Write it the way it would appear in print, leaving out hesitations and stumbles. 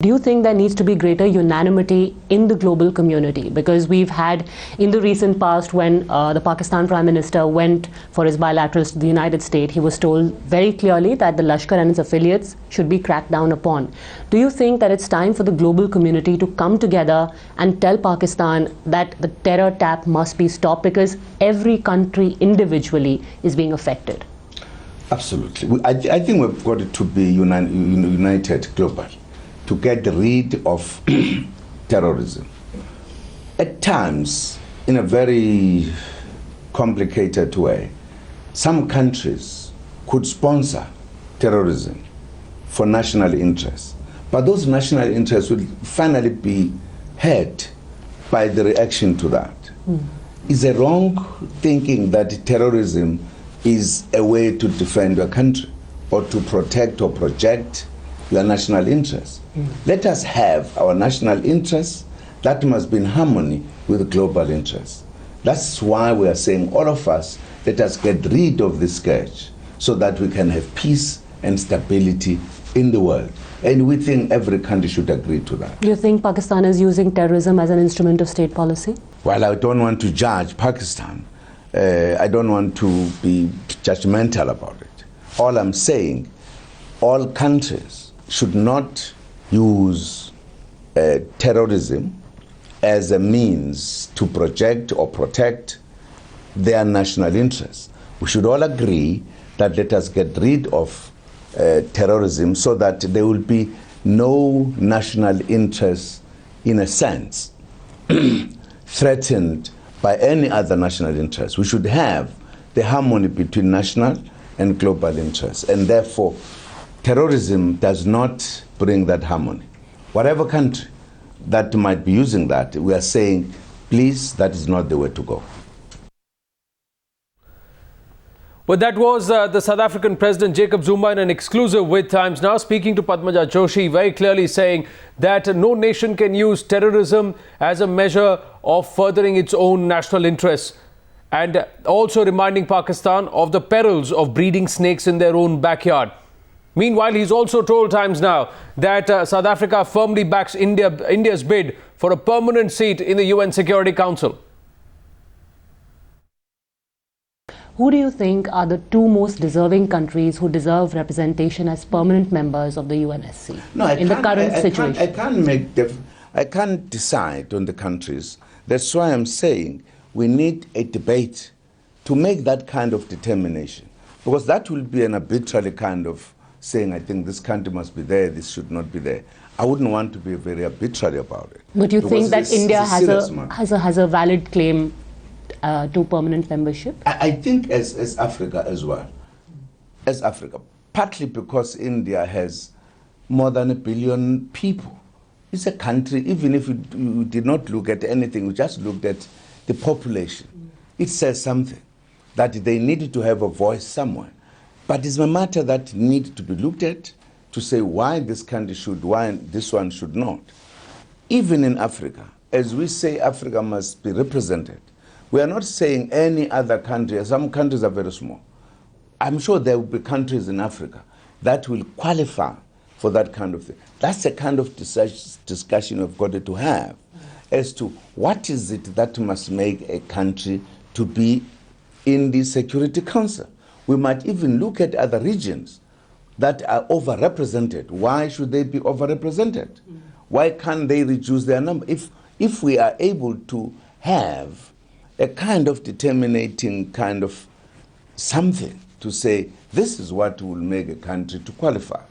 Do you think there needs to be greater unanimity in the global community? Because we've had in the recent past, when the Pakistan Prime Minister went for his bilaterals to the United States, he was told very clearly that the Lashkar and its affiliates should be cracked down upon. Do you think that it's time for the global community to come together and tell Pakistan that the terror tap must be stopped, because every country individually is being affected? Absolutely. I think we've got to be united globally to get rid of terrorism. At times, in a very complicated way, some countries could sponsor terrorism for national interests, but those national interests will finally be hurt by the reaction to that. It's a wrong thinking that terrorism is a way to defend your country or to protect or project your national interests. Let us have our national interests that must be in harmony with global interests. That's why we are saying, all of us, let us get rid of this scourge so that we can have peace and stability in the world. And we think every country should agree to that. Do you think Pakistan is using terrorism as an instrument of state policy? Well, I don't want to judge Pakistan. I don't want to be judgmental about it. All I'm saying, all countries should not use terrorism as a means to project or protect their national interests. We should all agree that let us get rid of terrorism so that there will be no national interest, in a sense, threatened by any other national interest. We should have the harmony between national and global interests, and therefore terrorism does not bring that harmony. Whatever country that might be using that, we are saying, please, that is not the way to go. Well, that was the South African President Jacob Zuma in an exclusive with Times Now, speaking to Padmaja Joshi, very clearly saying that no nation can use terrorism as a measure of furthering its own national interests, and also reminding Pakistan of the perils of breeding snakes in their own backyard. Meanwhile, he's also told Times Now that South Africa firmly backs India's bid for a permanent seat in the UN Security Council. Who do you think are the two most deserving countries who deserve representation as permanent members of the UNSC in the current situation? I can't decide on the countries. That's why I'm saying we need a debate to make that kind of determination, because that will be an arbitrary kind of saying, I think this country must be there, this should not be there. I wouldn't want to be very arbitrary about it. But you think that India has a valid claim to permanent membership? I think as Africa as well. As Africa, partly because India has more than 1 billion people. It's a country, even if you did not look at anything, you just looked at the population. It says something, that they needed to have a voice somewhere. But it's a matter that needs to be looked at to say why this country should, why this one should not. Even in Africa, as we say Africa must be represented, we are not saying any other country. Some countries are very small. I'm sure there will be countries in Africa that will qualify for that kind of thing. That's the kind of discussion we've got to have as to what is it that must make a country to be in the Security Council. We might even look at other regions that are overrepresented. Why should they be overrepresented? Why can't they reduce their number? If we are able to have a kind of determining kind of something to say, this is what will make a country to qualify.